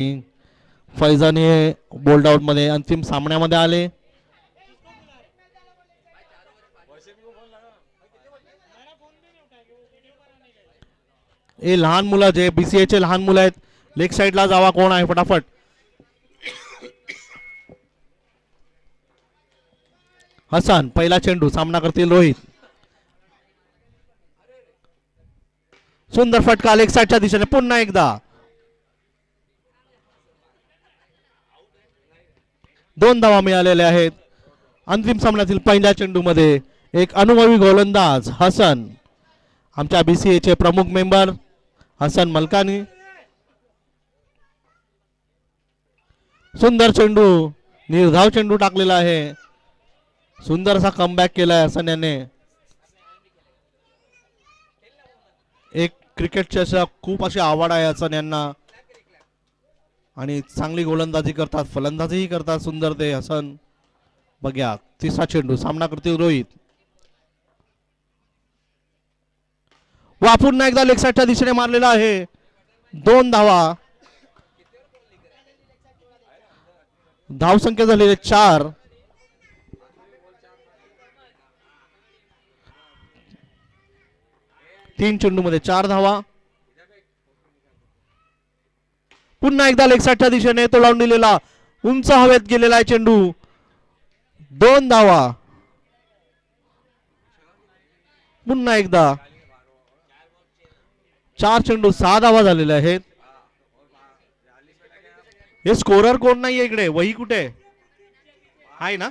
फैजान हे bold out मध्ये अंतिम सामन्यामध्ये आले. हे लहान मुलं जे BCA चे लहान मुलं आहेत लेग साइडला जावा. कोण आहे फटाफट. हसन पहिला चेंडू सामना करतील रोहित. सुंदर फटका लेग साइडच्या दिशेने पुन्हा एकदा. 2 धावा मिळालेल्या आहेत. अंतिम सामन्यातील पहिल्या चेंडूमध्ये एक अनुभवी गोलंदाज हसन, आमच्या BCA चे प्रमुख मेंबर हसन मलकानी. सुंदर चेंडू, निर्धाव चेंडू टाकलेला आहे. सुंदर असा कमबॅक केलाय हसन याने. एक क्रिकेटची अशा खूप अशी आवड आहे हसन यांना आणि चांगली गोलंदाजी करतात, फलंदाजीही करतात सुंदर ते हसन. बघा तिसरा चेंडू सामना करतील रोहित. वा पुन्हा एकदा लेग साइडच्या दिशेने मारलेला आहे. 2 धावा. धाव संख्या झालेली 4. तीन चेंडू मध्ये 4 धावा. पुन्हा एकदा लेग साइडच्या दिशेने तो लावून दिलेला उंच हवेत गेलेला आहे चेंडू. 2 धावा. पुन्हा एकदा 4 चेंडू 6 धावा झालेल्या आहेत. हे स्कोरर कोण नाहीये इकडे, वही कुठे आहे ना.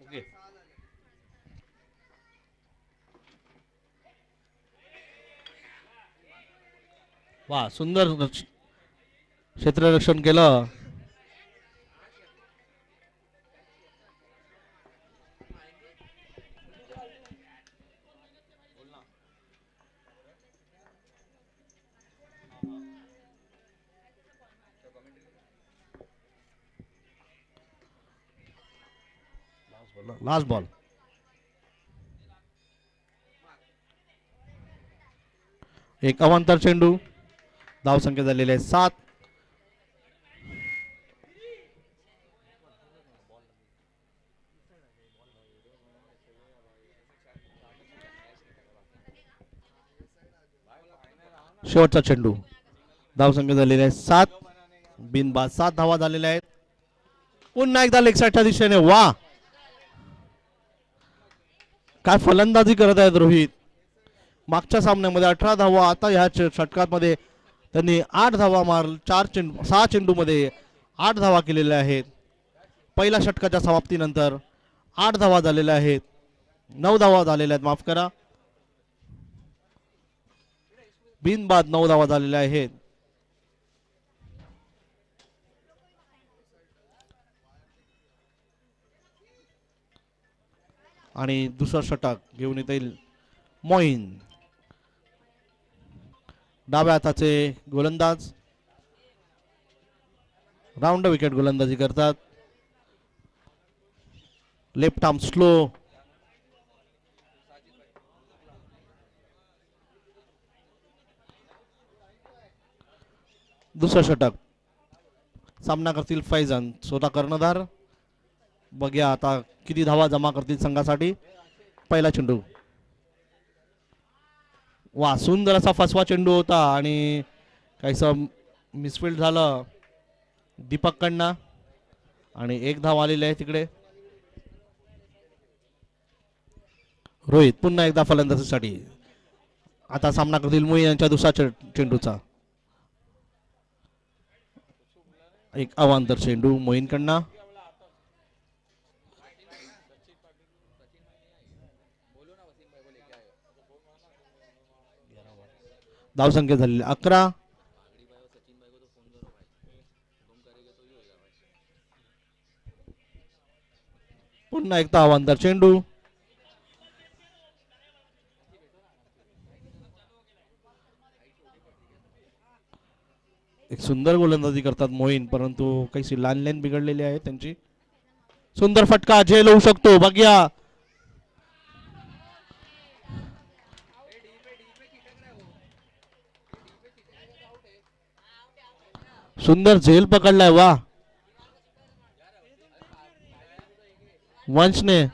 ओके. वा सुंदर क्षेत्ररक्षण केलं. Last ball. एक अवांतर चेंडू. धाव संख्या झालेली आहे 7. शेवटचा चेंडू. धाव संख्या झालेली आहे 7. बिनबाद 7 धावा झालेल्या आहेत. पुन्हा एकदा लेग साइडच्या दिशेने. वा काय फलंदाजी करत आहेत रोहित. मागच्या सामन्यामध्ये 18 धावा, आता ह्या षटकामध्ये त्यांनी 8 धावा मार 6 चेंडू मध्ये 8 धावा केलेल्या आहेत. पहिल्या षटकाच्या समाप्तीनंतर 8 धावा झालेल्या आहेत. 9 धावा झालेल्या आहेत, माफ करा. बिनबाद 9 धावा झालेल्या आहेत. आणि दुसरा षटक घेऊन येतील मोईन. डाव्या हाताचे गोलंदाज राऊंड विकेट गोलंदाजी करतात. Left arm slow. दुसरा षटक सामना करतील फैजान, स्वतः कर्णधार. बघूया आता किती धावा जमा करतील संघासाठी. पहिला चेंडू. वा सुंदर असा फसवा चेंडू होता आणि काहीसं मिसफिल्ड झालं दीपक कडनं आणि 1 धाव आलेली आहे तिकडे. रोहित पुन्हा एकदा फलंदाजीसाठी. आता सामना करतील मोईन यांच्या दुसरा चेंडूचा. एक अवांतर चेंडू मोईन कडनं. धाव संख्या झालेली 11. पुन्हा एकदा अवांतर चेंडू. एक सुंदर गोलंदाजी करतात मोईन, परंतु काही लाईन बिघडलेली आहे त्यांची. सुंदर फटका झेल होऊ शकतो. बघूया सुंदर झेल पकडलाय वा वंशने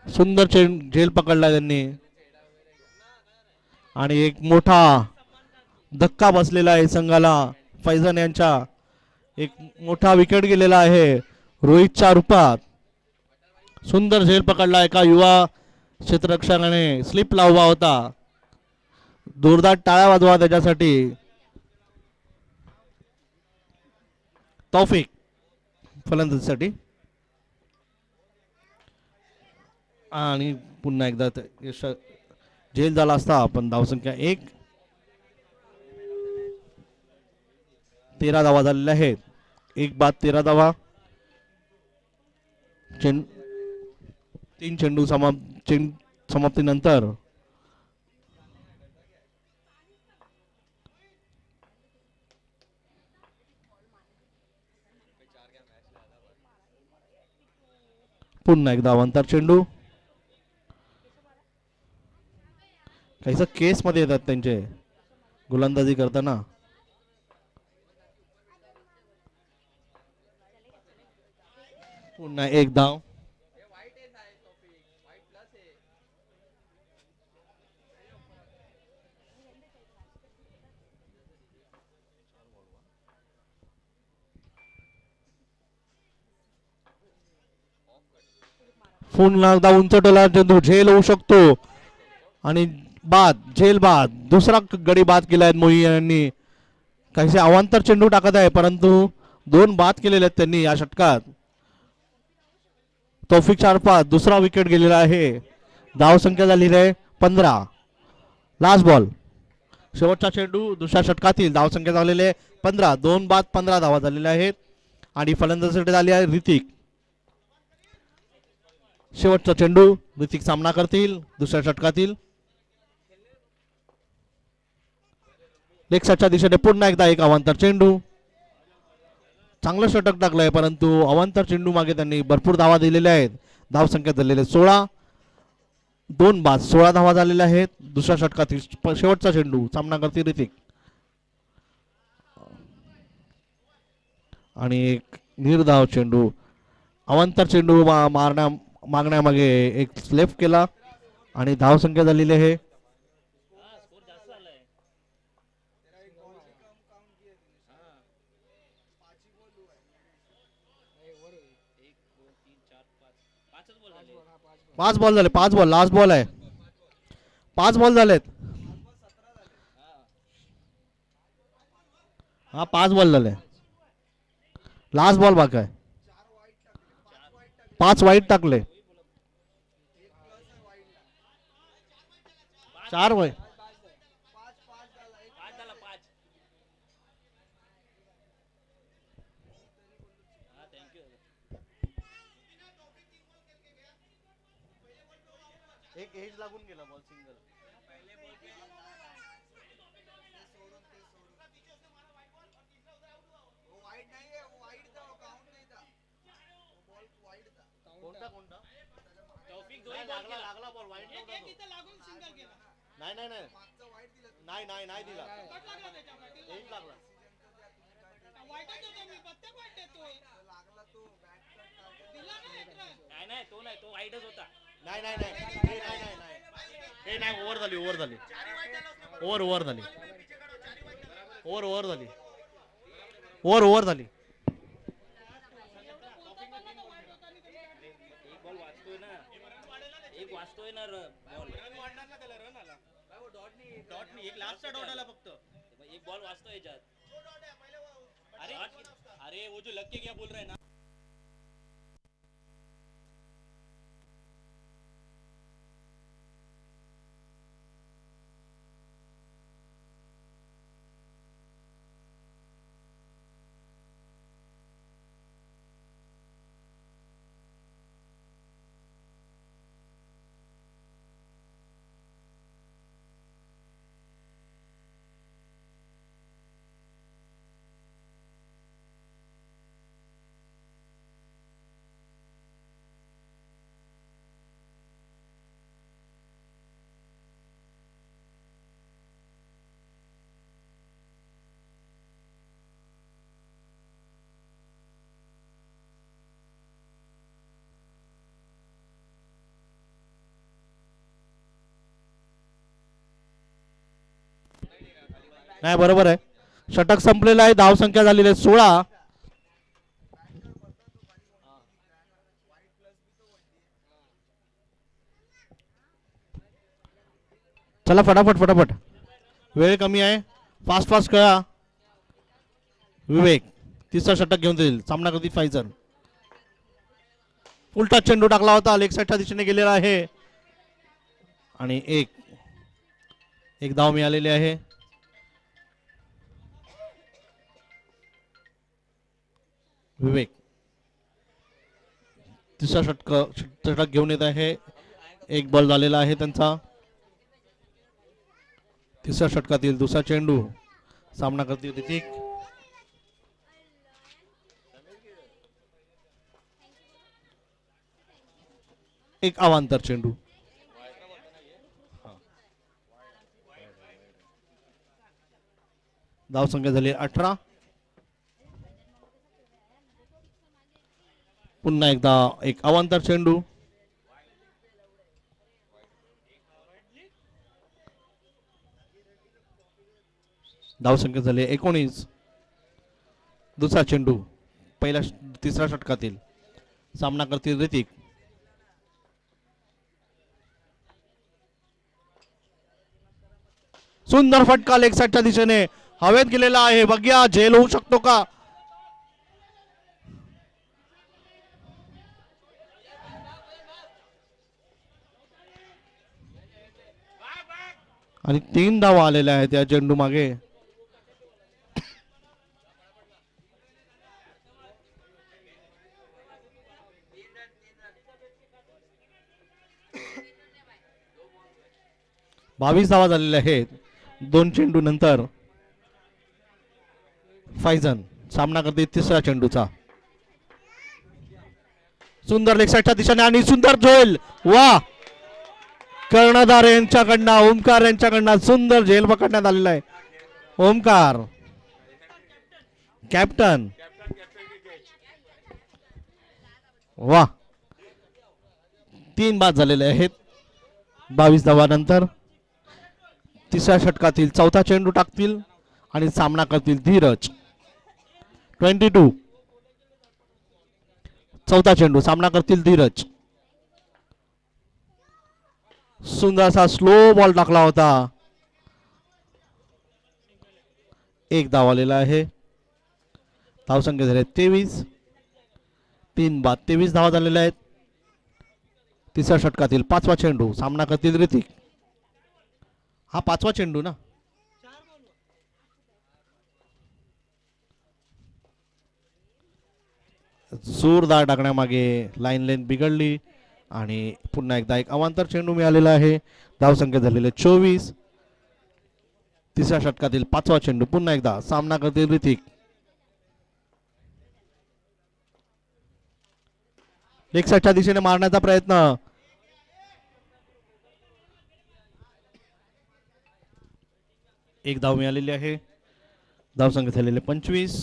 सुंदर झेल पकडलाय त्यांनी आणि एक मोठा धक्का बसलेला आहे संघाला फैजन यांच्या एक मोठा विकेट गेलेला आहे रोहितच्या रूपात सुंदर झेल पकडला एका युवा क्षेत्ररक्षकाने स्लिप लावला होता जोरदार टाळ्या वाजवा त्याच्यासाठी तौफिक फलंदाजीसाठी आणि पुन्हा एकदा झेल झाला असता पण धावसंख्या 1 13 धावा झालेल्या आहेत 1 बाद 13 धावा 3 चेंडू समाप्तीनंतर पुन्हा एकदा अवंतर चेंडू काहीच केस मध्ये येतात त्यांचे गोलंदाजी करताना पुन्हा एक धाव पुन्हा एकदा उंच टोला चेंडू झेल होऊ शकतो आणि बाद झेल बाद दुसरा गडी बाद केलाय मोही यांनी काहीसे अवांतर चेंडू टाकत आहे परंतु 2 बाद केलेले आहेत त्यांनी या षटकात तौफिक चारपात दुसरा विकेट गेलेला आहे धाव संख्या झालेली आहे 15 लास्ट बॉल शेवटचा चेंडू दुसऱ्या षटकातील धाव संख्या झालेली आहे 15 2 बाद 15 धावा झालेल्या आहेत आणि फलंदाजीसाठी झाली आहे ऋतिक शेवटचा चेंडू ऋतिक सामना करतील दुसऱ्या षटकातील लेग साईडच्या दिशेने पुन्हा एकदा एक अवांतर चेंडू चांगलं षटक टाकलंय परंतु अवांतर चेंडू मागे त्यांनी भरपूर धावा दिलेल्या आहेत धाव संख्या झालेले 16 2 बाद 16 धावा झालेल्या आहेत दुसऱ्या षटकातील शेवटचा चेंडू सामना करतील ऋतिक आणि एक निर्धाव चेंडू अवांतर चेंडू मागण्यामागे एक स्लेफ केला आणि धाव संख्या झालेली आहे पाच बॉल झाले 5 बॉल लास्ट बॉल आहे 5 बॉल झालेत हा 5 बॉल झाले लास्ट बॉल बाकी आहे 5 वाईट टाकले 4 वाईट एक एज लागून गेला बॉल सिंगल कोणता कोणता तौफिक दोन्ही लागला लागला बॉल वाईड नव्हता तो लागून सिंगल केला नाही नाही नाही नाही नाही नाही दिला एज लागला वाईटच होता मी प्रत्येक वाईट देतोय लागला तो बॅट दिला नाही नाही तो नाही तो वाईटच होता नाही नाही नाही नाही नाही नाही हे नाही ओव्हर झाली ओव्हर झाली ओव्हर झाली ओव्हर झाली ओव्हर झाली एक वाचतोय ना बॉल मारणार ना त्याला रन आला डॉट नाही एक लास्टचा डॉट आला फक्त एक बॉल वाचतोय याच्यात अरे अरे वो जो लग के क्या बोल रहा है ना नाही, बरोबर आहे. षटक संपलेलं आहे. धाव संख्या झालेली आहे 16. चला फटाफट फटाफट, वेळ कमी आहे. फास्ट फास्ट खेळा. विवेक तिसरा षटक घेऊन जाईल. सामना कधी फायझर. उलटा चेंडू टाकला होता, लेग साईडच्या दिशेने गेलेला आहे आणि एक धाव मिळालेली आहे. विवेक तिसरा षटक घेऊन येत आहे. एक बॉल झालेला आहे त्यांचा. तिसऱ्या षटकातील दुसरा चेंडू. सामना करते ऋतिक. एक अवांतर चेंडू. धाव संख्या झाली 18. पुन्हा एकदा एक अवांतर चेंडू. धाव संख्या झाली 19. दुसरा चेंडू तिसऱ्या षटकातील. सामना करतील ऋतिक. सुंदर फटका लेग साईडच्या दिशेने हवेत गेलेला आहे. बघूया झेल होऊ शकतो का. आणि 3 धावा आलेल्या आहेत या चेंडू मागे. बावीस धावा झालेल्या आहेत 2 चेंडू नंतर. फायझन सामना करते तिसऱ्या चेंडूचा. सुंदर लेग साईडच्या दिशेने आणि सुंदर झेल. वा, कर्णधार यांच्याकडनं, ओमकार यांच्याकडनं सुंदर झेल पकडण्यात आलेला आहे. ओमकार कॅप्टन. वा, 3 बाद झालेले आहेत 22 धावानंतर. तिसऱ्या षटकातील चौथा चेंडू टाकतील आणि सामना करतील धीरज. 22. चौथा चेंडू. सामना करतील धीरज. सुंदरसा स्लो बॉल टाकला होता. एक धाव आलेला आहे. धावसंख्या झाले 23. 3 बाद 23 धावा झालेल्या आहेत. तिसऱ्या षटकातील पाचवा चेंडू. सामना करतील ऋतिक. हा 5वा चेंडू ना. जोरदार टाकण्यामागे लाईन लेन बिघडली आणि पुन्हा एकदा एक अवांतर चेंडू मिळालेला आहे. धावसंख्या झालेले 24. तिसऱ्या षटकातील 5वा चेंडू. पुन्हा एकदा सामना करतील ऋतिक. लेग साईडच्या दिशेने मारण्याचा प्रयत्न. एक धाव मिळालेली आहे. धावसंख्या झालेले 25.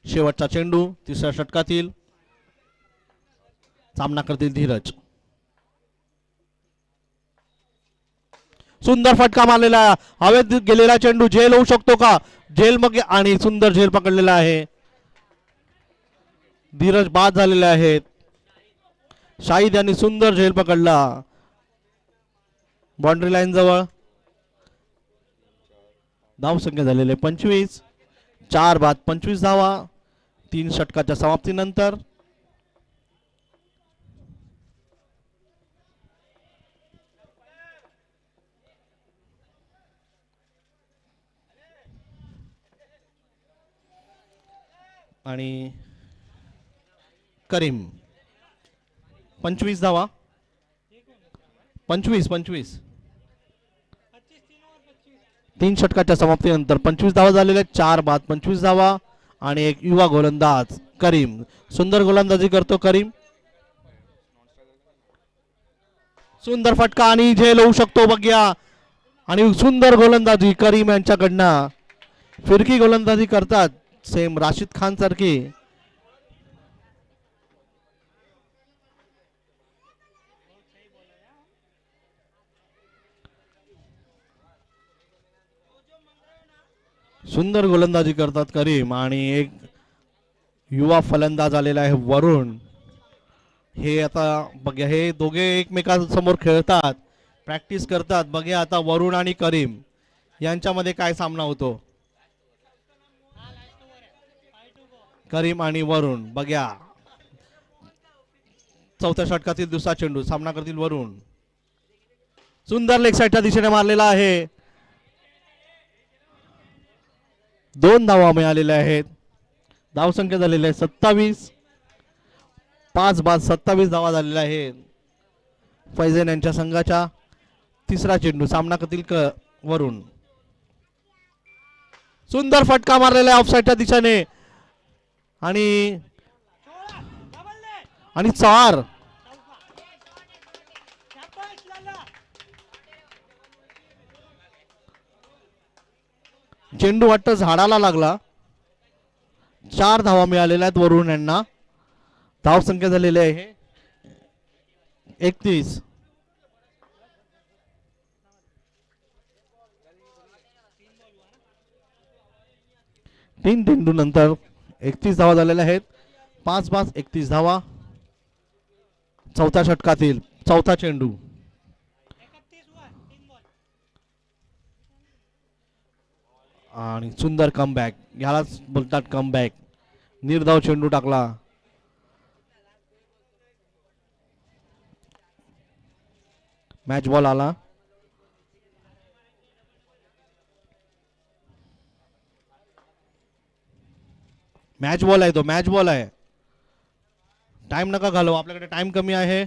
शेवटचा चेंडू तिसऱ्या षटकातील. सामना करतील धीरज. सुंदर फटका मारलेला हवेत गेलेला चेंडू. झेल होऊ शकतो का. झेल मग आणि सुंदर झेल पकडलेला आहे. धीरज बाद झालेले आहेत. शाहिद यांनी सुंदर झेल पकडला बाउंड्री लाईन जवळ. धाव संख्या झालेले 25. 4 बाद 25 धावा 3 षटकाच्या समाप्तीनंतर. आणि करीम 25 धावा. 25 3 षटकाच्या समाप्तीनंतर 25 धावा झालेल्या. 4 बाद 25 धावा आणि एक युवा गोलंदाज करीम. सुंदर गोलंदाजी करतो करीम. सुंदर फटका आणि झेल होऊ शकतो बघ्या. आणि सुंदर गोलंदाजी करीम यांच्याकडनं. फिरकी गोलंदाजी करतात सेम राशिद खान सारखी. सुंदर गोलंदाजी करतात करीम आणि एक युवा फलंदाज आलेला आहे वरुण. हे आता बघा हे दोघे एकमेकांसमोर खेळतात, प्रॅक्टिस करतात. बघा आता वरुण आणि करीम यांच्यामध्ये काय सामना होतो. करीम आणि वरुण बघा चौथ्या षटकातील दुसरा चेंडू सामना करतील वरुण. सुंदर लेग साईडच्या दिशेने मारलेला आहे. 2 धावा मिळालेल्या आहेत. धावसंख्या झालेली आहे 27. 5 बाद 27 धावा झालेल्या आहेत फैजन यांच्या संघाच्या. तिसरा चेंडू सामना करतील वरुण. सुंदर फटका मारलेला आहे ऑफसाईडच्या दिशेने आणि 4. चेंडू वाटतं झाडाला लागला. 4 धावा मिळालेल्या आहेत वरुण यांना. धावसंख्या झालेली आहे 31. 3 चेंडू नंतर 31 धावा झालेल्या आहेत. 5 बाद 31 धावा. चौथ्या षटकातील चौथा चेंडू आणि सुंदर कमबॅक. यालाच बोलतात कमबॅक. निर्धाव चेंडू टाकला. मॅच बॉल आला. मॅच बॉल आहे तो. मॅच बॉल आहे. टाइम नका घालव, आपल्याकडे टाइम कमी आहे.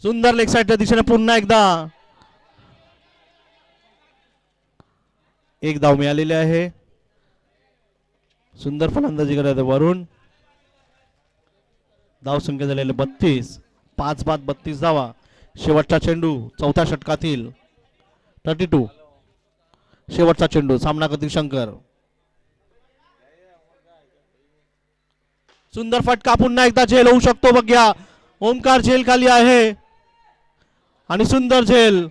सुंदर लेग साईडच्या दिशेने पुन्हा एकदा 1 धाव मिळालेली आहे. सुंदर फलंदाजी करत आहे वरुण. धाव संख्या झालेले 32. 5 बाद 32 धावा. शेवटचा चेंडू चौथ्या षटकातील 32. शेवटचा चेंडू सामना करतील शंकर. सुंदर फटका. पुन्हा एकदा झेल होऊ शकतो. बघ्या ओमकार झेल खाली आहे आणि सुंदर झेल.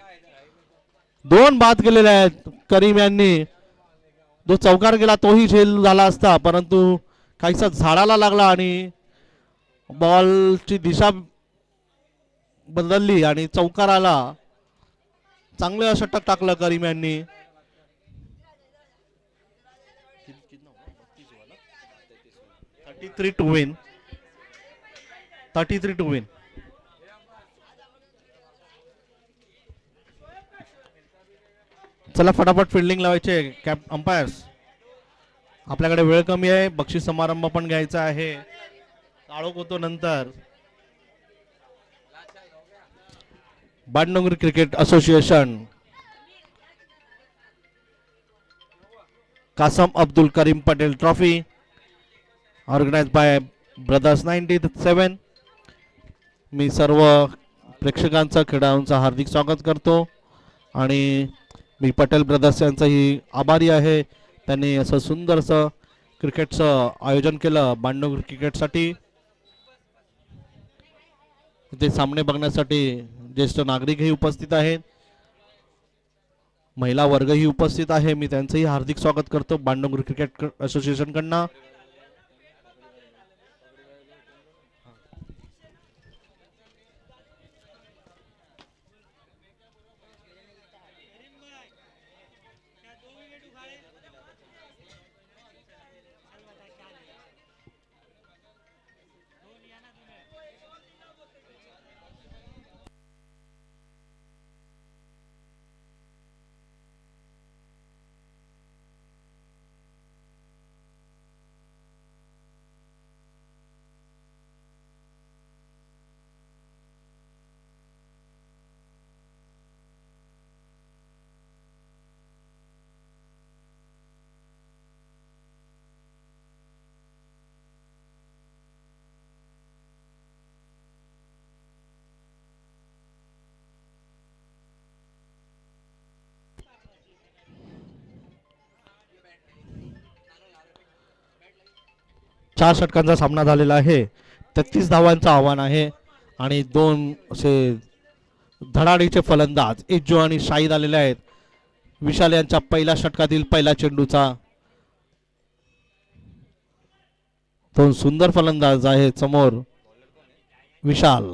2 बाद केलेले आहेत करीम यांनी. जो चौकार गेला तोही झेल झाला असता, परंतु काहीसा झाडाला लागला आणि बॉलची दिशा बदलली आणि चौकार आला. चांगलं षटक टाकलं करीम यांनी. 33 टू विन. 33 to win. चला फटाफट फिल्डिंग लावायचे कॅप अंपायर्स. आपल्याकडे वेळ कमी आहे. बक्षीस समारंभ पण घ्यायचा आहे. काळोख होतो नंतर. Bandongri cricket association Kasam Abdul Karim Patel trophy organised by brothers 97. मी सर्व प्रेक्षकांचं खेळाडूंचं हार्दिक स्वागत करतो आणि मी पटेल ब्रदर्स यांचाही आभारी आहे. त्यांनी असं सुंदरसं क्रिकेटचं आयोजन केलं बाणडोंगरी क्रिकेटसाठी. ते सामने बघण्यासाठी ज्येष्ठ नागरिकही उपस्थित आहेत, महिला वर्गही उपस्थित आहे. मी त्यांचंही हार्दिक स्वागत करतो बाणडोंगरी क्रिकेट असोसिएशन कडनं. चार षटकांचा सामना झालेला आहे. 33 धावांचं आव्हान आहे आणि 2 असे धडाडीचे फलंदाज इज्जू आणि शाहिद आलेले आहेत. विशाल यांच्या पहिल्या षटकातील पहिला चेंडूचा दोन सुंदर फलंदाज आहेत समोर. विशाल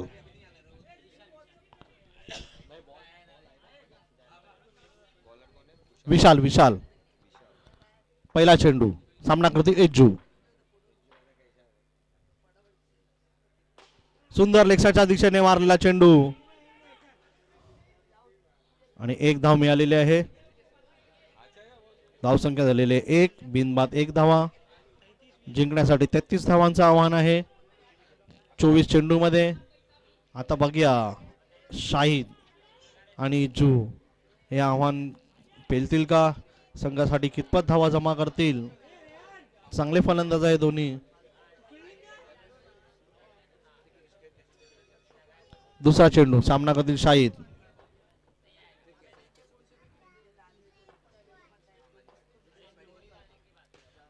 विशाल विशाल पहिला चेंडू सामना करते इज्जू. सुंदर लेक्साच्या दिशेने मारलेला चेंडू आणि एक धाव मिळालेली आहे. धावसंख्या झालेले 1 बिनबाद 1 धावा. जिंकण्यासाठी 33 धावांचं आव्हान आहे 24 चेंडू मध्ये. आता बघूया शाहिद आणि इज्जू हे आव्हान पेलतील का, संघासाठी कितपत धावा जमा करतील. चांगले फलंदाज आहे दोन्ही. दुसरा चेंडू सामना करतील शाहिद.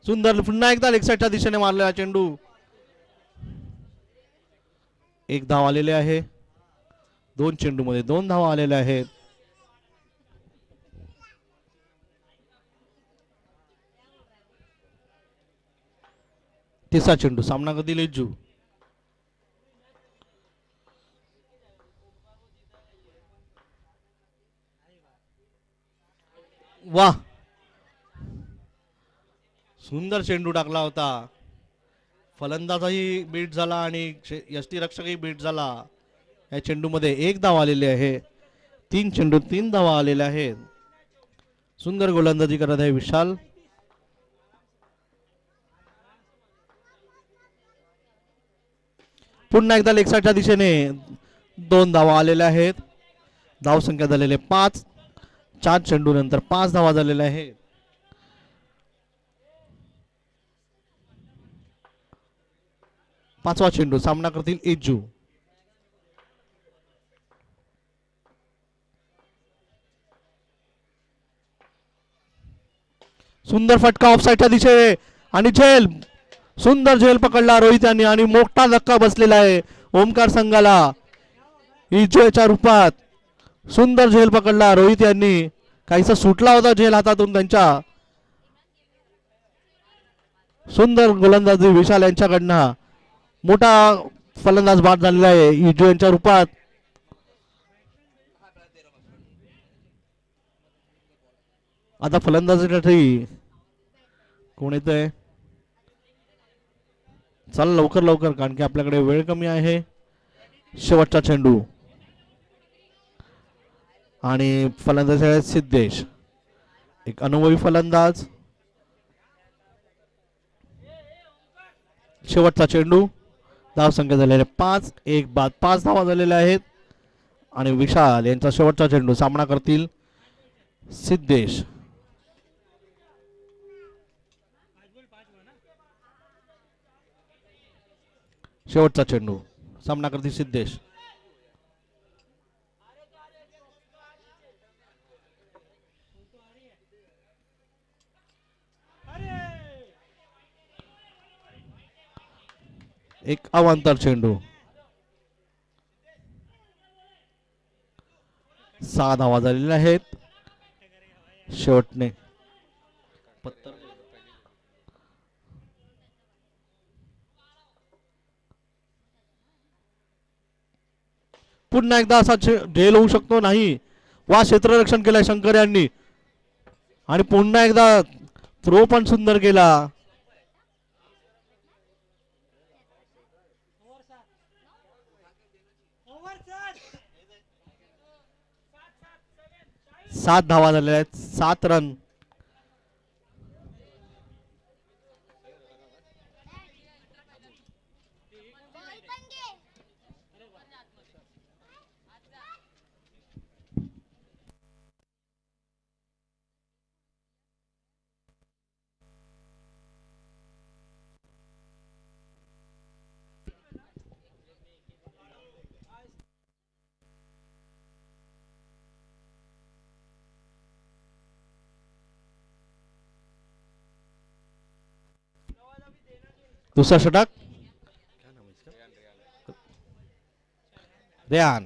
सुंदर पुन्हा एकदा लेग साईडच्या दिशेने मारलेला चेंडू. एक धाव आलेले आहे. 2 चेंडू मध्ये 2 धावा आलेल्या आहेत. तिसरा चेंडू सामना करतील इज्जू. वाह, सुंदर चेंडू टाकला होता. फलंदाजही बीट झाला आणि यष्टीरक्षकही बीट झाला. या चेंडूमध्ये 1 धाव आलेली आहे. 3 चेंडू 3 धावा आलेल्या आहेत. सुंदर गोलंदाजी करत आहे विशाल. पुन्हा एकदा लेग साईडच्या दिशेने 2 धावा आलेल्या आहेत. धाव संख्या झालेले 5. 4 चेंडू नंतर 5 धावा झालेल्या आहेत. पाचवा चेंडू सामना करतील इज्जू. सुंदर फटका ऑफसाईडच्या दिशेने आणि झेल. सुंदर झेल पकडला रोहित यांनी आणि मोठा धक्का बसलेला आहे ओमकार संघाला. इज्जूच्या रूपात सुंदर झेल पकडला रोहित यांनी. काहीसा सुटला होता झेल हातातून त्यांच्या. सुंदर गोलंदाजी विशाल यांच्याकडनं. मोठा फलंदाज बाद झालेला आहे इज्जू यांच्या रूपात. आता फलंदाजीसाठी कोण येतंय. चला लवकर लवकर कारण की आपल्याकडे वेळ कमी आहे. शेवटचा चेंडू आणि फलंदाज आहे सिद्धेश, एक अनुभवी फलंदाज. शेवटचा चेंडू. धाव संख्या झालेल्या 5. 1 बाद 5 धावा झालेल्या आहेत. आणि विशाल यांचा शेवटचा चेंडू सामना करतील सिद्धेश. शेवटचा चेंडू सामना करतील सिद्धेश. एक अवांतर चेंडू. 6 धावा झालेल्या आहेत. शेवटने पुन्हा एकदा असा ढेल होऊ शकतो नाही. वा, क्षेत्ररक्षण केलंय शंकर यांनी आणि पुन्हा एकदा थ्रो पण सुंदर केला. सात धावा झालेल्या आहेत. 7 रन. दुसरा षटक रेयान.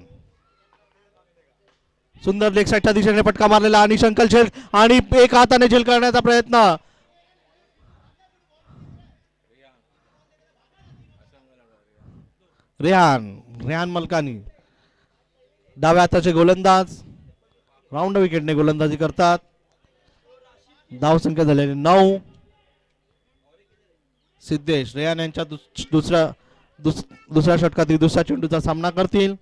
सुंदर लेग साईडच्या दिशेने फटका मारलेला आणि शंकल झेल आणि एक हाताने झेल करण्याचा प्रयत्न. रेहान रेहान मलकानी डाव्या हाताचे गोलंदाज राऊंड विकेटने गोलंदाजी करतात. धाव संख्या झालेली 9. सिद्धेश रेहान यांच्या दुसऱ्या षटकातील दुसऱ्या चेंडूचा सामना करतील.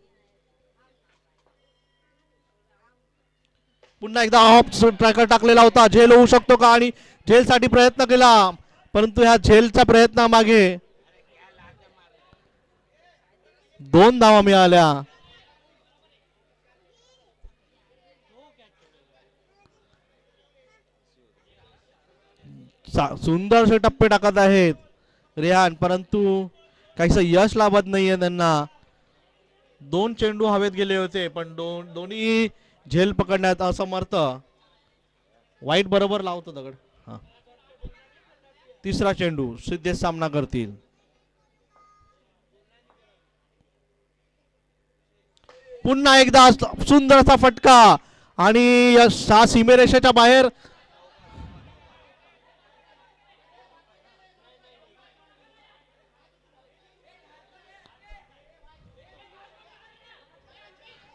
पुन्हा एकदा ऑफ ट्रॅकर टाकलेला होता. झेल होऊ शकतो का आणि झेल साठी प्रयत्न केला परंतु ह्या झेलच्या प्रयत्नामागे 2 धावा मिळाल्या. सुंदरसे टप्पे टाकत आहेत रेहान परंतु काहीसं यश लाभत नाहीये त्यांना. 2 चेंडू हवेत गेले होते पण दोन्ही झेल पकडण्यात असमर्थ. वाईट बरोबर लावतो दगड. हा तिसरा चेंडू सिद्धेश सामना करतील. पुन्हा एकदा सुंदरचा फटका आणि हा सीमेरेषेच्या बाहेर.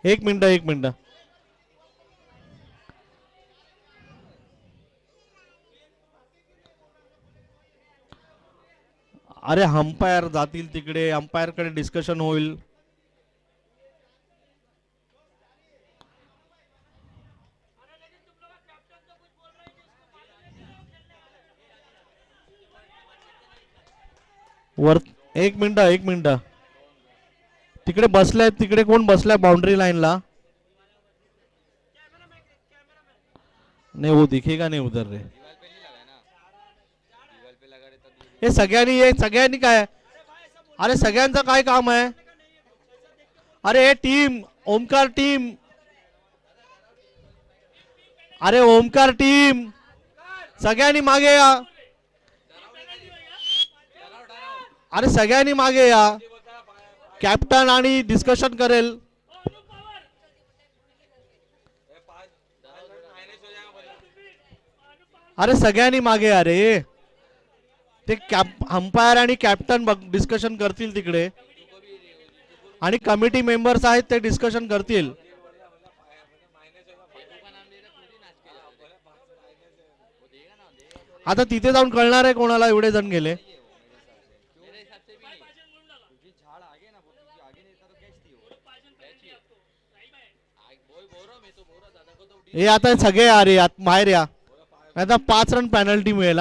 एक मिनिट अरे अंपायर जातील तिकडे. अंपायर कडे डिस्कशन होईल. वर एक मिनिट तिकडे बसलाय. तिकडे कोण बसलाय बाउंड्री लाईनला. नहीं वो दिखेगा नहीं उधर रे. हे सगळ्यांनी काय. अरे सगळ्यांचं काय काम आहे. अरे टीम ओमकार टीम. अरे ओमकार टीम सगळ्यांनी मागे या. अरे सगळ्यांनी मागे या. कॅप्टन आणि डिस्कशन करेल. अरे सगळ्यांनी मागे. अरे ते अंपायर आणि कॅप्टन डिस्कशन करतील तिकडे आणि कमिटी मेंबर्स आहेत ते डिस्कशन करतील. आता तिथे जाऊन कळणार आहे कोणाला एवढे जण गेले. हे आता सगळे अरे बाहेर या. आता 5 रन पेनल्टी मिळेल.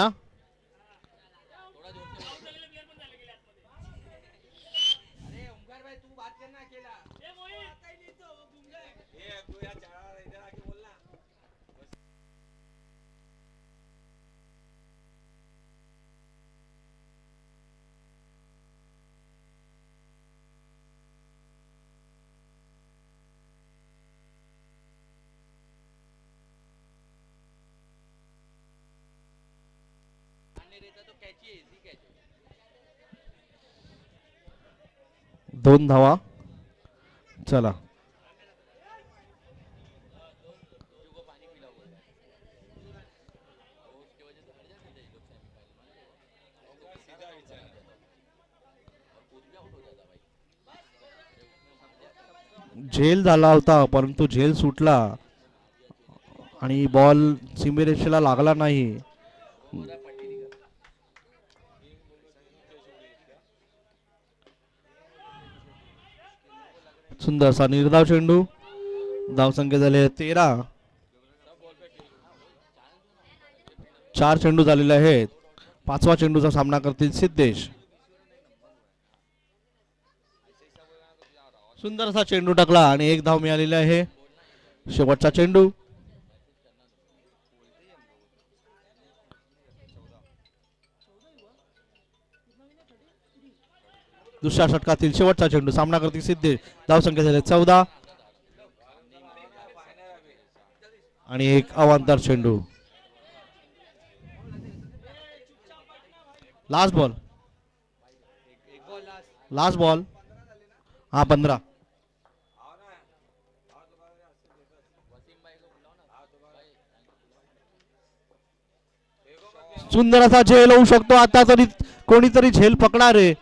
दोन धावा. चला झेल झाला होता परंतु झेल सुटला आणि बॉल सीमेरेषेला लागला नाही. सुंदरसा निर्धाव चेंडू. धाव संख्या झाले 13. 4 चेंडू झालेले आहेत. 5वा चेंडूचा सामना करतील सिद्धेश. सुंदरसा चेंडू टाकला आणि 1 धाव मिळालेली आहे. शेवटचा चेंडू. दुसऱ्या षटकातील शेवटचा चेंडू सामना करतील सिद्धेश. धाव संख्या झाली 14 आणि 1 अवांतर चेंडू. Last ball. हा 15. सुंदर असा झेल होऊ शकतो आता तरी कोणीतरी झेल पकडणार आहे.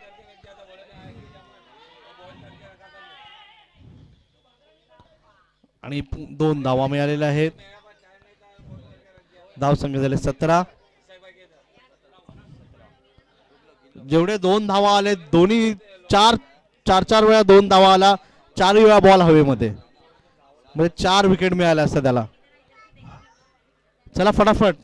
आणि 2 धावा मिळालेल्या आहेत. धाव संख्या झाले 17. जेवढे 2 धावा आले दोन्ही चार चार चार वेळा 2 धावा आला, 4 वेळा बॉल हवेमध्ये, म्हणजे 4 विकेट मिळाल्या असतात त्याला. चला फटाफट.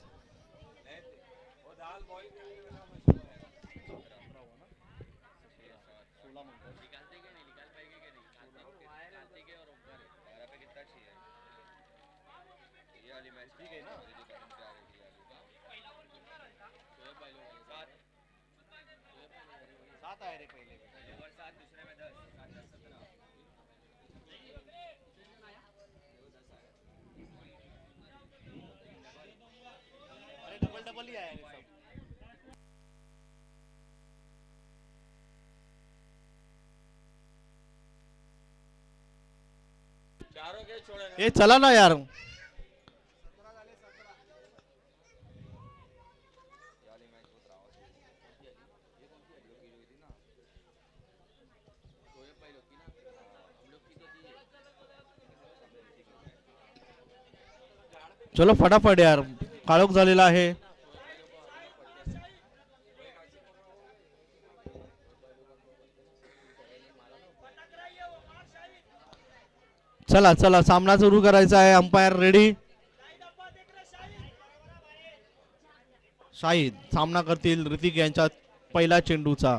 ए चला ना यार. चलो फटाफट यार, काळोख झालेला आहे. चला चला सामना सुरू करायचा आहे. Umpire ready. शाहिद सामना करतील ऋतिक यांच्या पहिला चेंडूचा.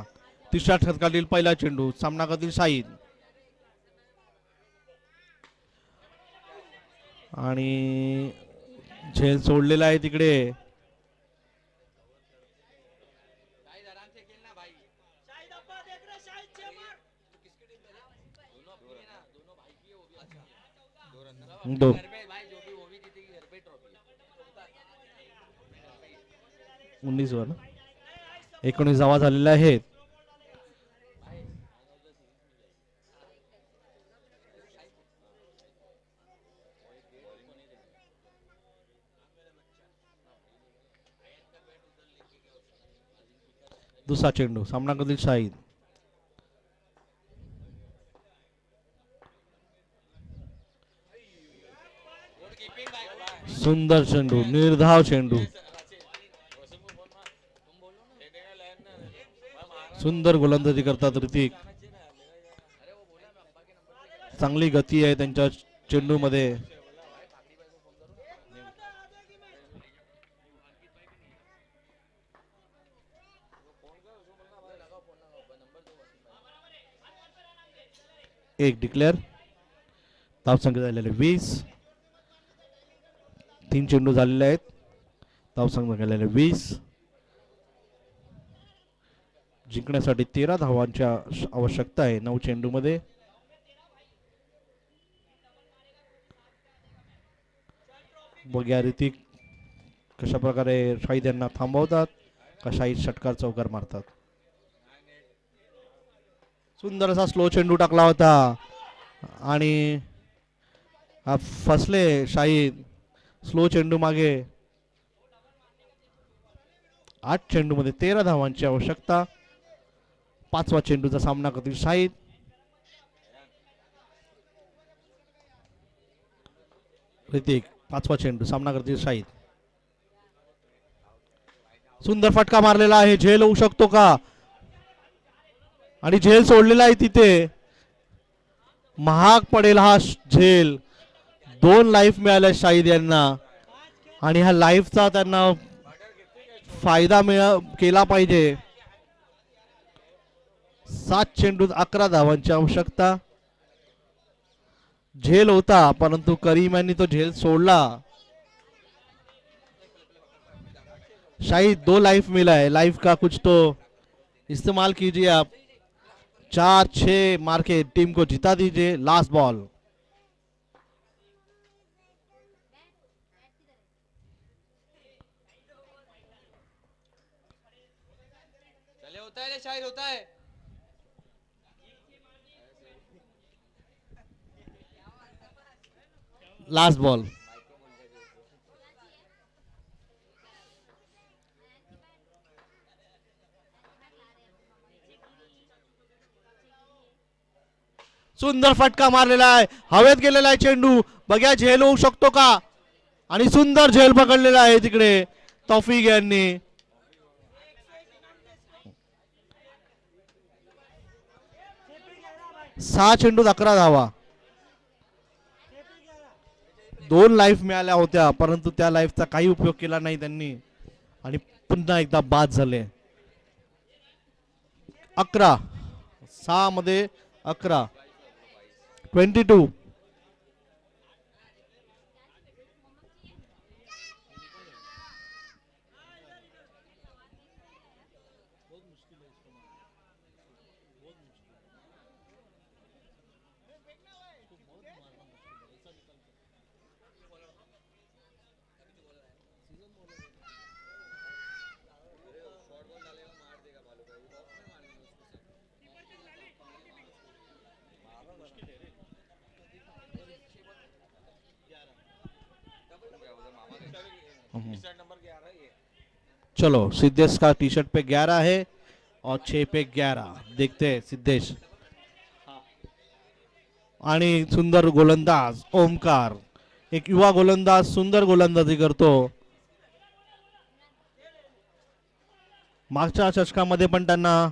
तिसऱ्या षटकातील पहिला चेंडू सामना करतील शाहिद. आणि झेल सोडलेला आहे तिकडे. दो 19 वर 19 धावा झालेल्या आहेत. दुसरा चेंडू सामना करतील शाहिद. सुंदर चेंडू, निर्धाव चेंडू, सुंदर गोलंदाजी करतात ऋतिक. चांगली गती आहे त्यांच्या चेंडू मध्ये. एक डिक्लेअर. धाव संख्या झालेले 20. 3 चेंडू झालेले आहेत. धाव संख्या झालेले 20. जिंकण्यासाठी 13 धावांची आवश्यकता आहे 9 चेंडू मध्ये. बघ्या ऋतिक कशा प्रकारे शाहिद यांना थांबवतात का शाहिद षटकार चौकार मारतात. सुंदर असा स्लो चेंडू टाकला होता आणि फसले शाहिद. स्लो चेंडू मागे. 8 चेंडू मध्ये 13 धावांची आवश्यकता. 5वा चेंडूचा सामना करतील शाहिद. ऋतिक 5वा चेंडू सामना करतील शाहिद. सुंदर फटका मारलेला आहे. झेल होऊ शकतो का? आणि झेल सोडलेला आहे तिथे. महाग पडेल हा झेल. 2 लाईफ मिळाल्या शाहिद यांना आणि ह्या लाईफचा त्यांना फायदा केला पाहिजे. 7 चेंडूत 11 धावांची आवश्यकता. झेल होता परंतु करीम यांनी तो झेल सोडला. शाहिद 2 लाइफ मिला है. लाइफ का कुछ तो इस्तेमाल कीजिए आप. 4-6 मार के टीम को जिता दीजिए. Last ball. चले होता है शायद होता है. Last ball. सुंदर फटका मारलेला आहे, हवेत गेलेला आहे चेंडू. बघा झेल होऊ शकतो का, आणि सुंदर झेल पकडलेला आहे तिकडे तौफिक यांनी. 6 चेंडूत 11 धावा. 2 लाईफ मिळाल्या होत्या, परंतु त्या लाईफचा काही उपयोग केला नाही त्यांनी, आणि पुन्हा एकदा बाद झाले. 11 6 मध्ये 11 22. चलो, सिद्धेश का टी शर्ट पे 11 है और 6 पे 11. देखते हैं सिद्धेश. आणि सुंदर गोलंदाज ओमकार, एक युवा गोलंदाज, सुंदर गोलंदाजी करतो. मागच्या षटकामध्ये पण त्यांना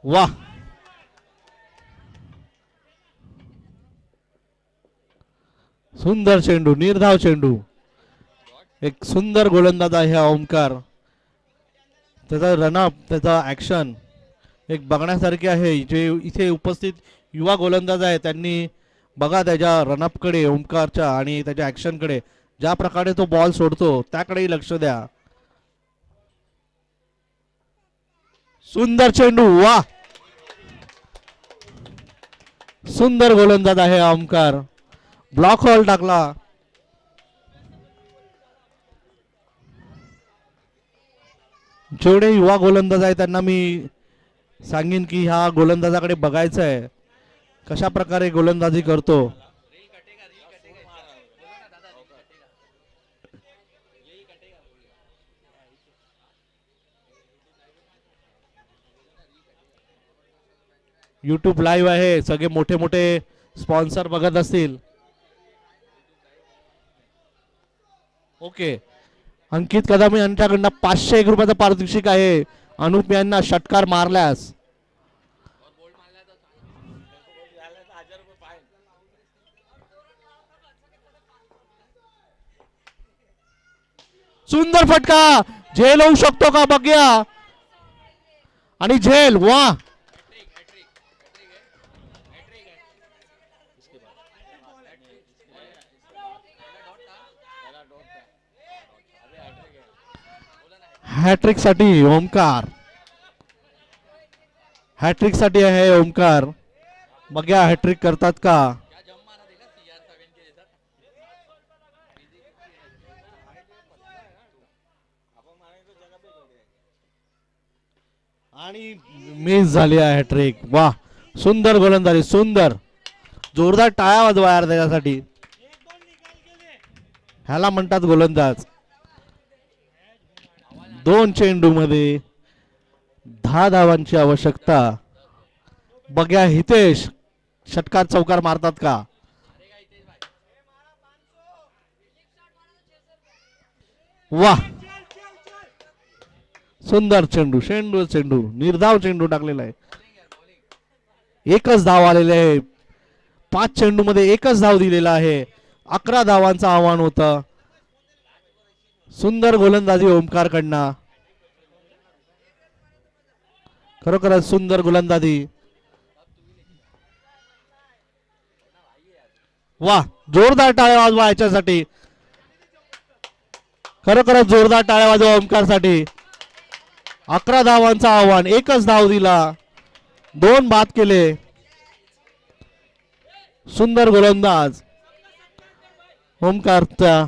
वाह, सुंदर चेंडू, निर्धाव चेंडू. एक सुंदर गोलंदाज आहे हा ओमकार. त्याचा रनअप, त्याचा ऍक्शन एक बघण्यासारखे आहे. जे इथे उपस्थित युवा गोलंदाज आहे त्यांनी बघा त्याच्या रनअपकडे, ओमकारच्या, आणि त्याच्या ऍक्शनकडे, ज्या प्रकारे तो बॉल सोडतो त्याकडेही लक्ष द्या. सुंदर चेंडू, वाह, सुंदर गोलंदाज आहे ओमकार. ब्लॉक हॉल टाकला. जेवढे युवा गोलंदाज आहे त्यांना मी सांगेन की ह्या गोलंदाजाकडे बघायचं आहे, कशा प्रकारे गोलंदाजी करतो. YouTube लाईव्ह आहे, सगळे मोठे मोठे स्पॉन्सर बघत असतील. ओके, अंकित कदम यांच्याकडनं 501 रुपयाचं पारितोषिक आहे अनुप यांना षटकार मारल्यास. सुंदर फटका, झेल होऊ शकतो का बघूया, आणि झेल, वाह. हॅट्रिक साठी ओमकार, हॅट्रिक साठी आहे ओमकार. बघा हॅट्रिक करतात का. आणि मिस झाली आहे हॅट्रिक. वाह, सुंदर गोलंदाजी, सुंदर. जोरदार टाळ्या वाजवा यार त्याच्यासाठी. ह्याला म्हणतात गोलंदाज. 2 चेंडू मध्ये 10 धावांची आवश्यकता. बघ्या हितेश षटकार चौकार मारतात का. वाह, सुंदर चेंडू, चेंडू निर्धाव चेंडू टाकलेला आहे. एकच धाव आलेले आहे. 5 चेंडू मध्ये एकच धाव दिलेला आहे. 11 धावांचं आव्हान होतं. सुंदर गोलंदाजी ओमकार कडनं, खरोखरच सुंदर गोलंदाजी. वाह, जोरदार टाळ्या वाजवा याच्यासाठी. खरोखरच जोरदार टाळ्या वाजवा ओमकार साठी. 11 धावांचं आव्हान, एकच धाव दिला, 2 बाद केले. सुंदर गोलंदाज ओमकारचा.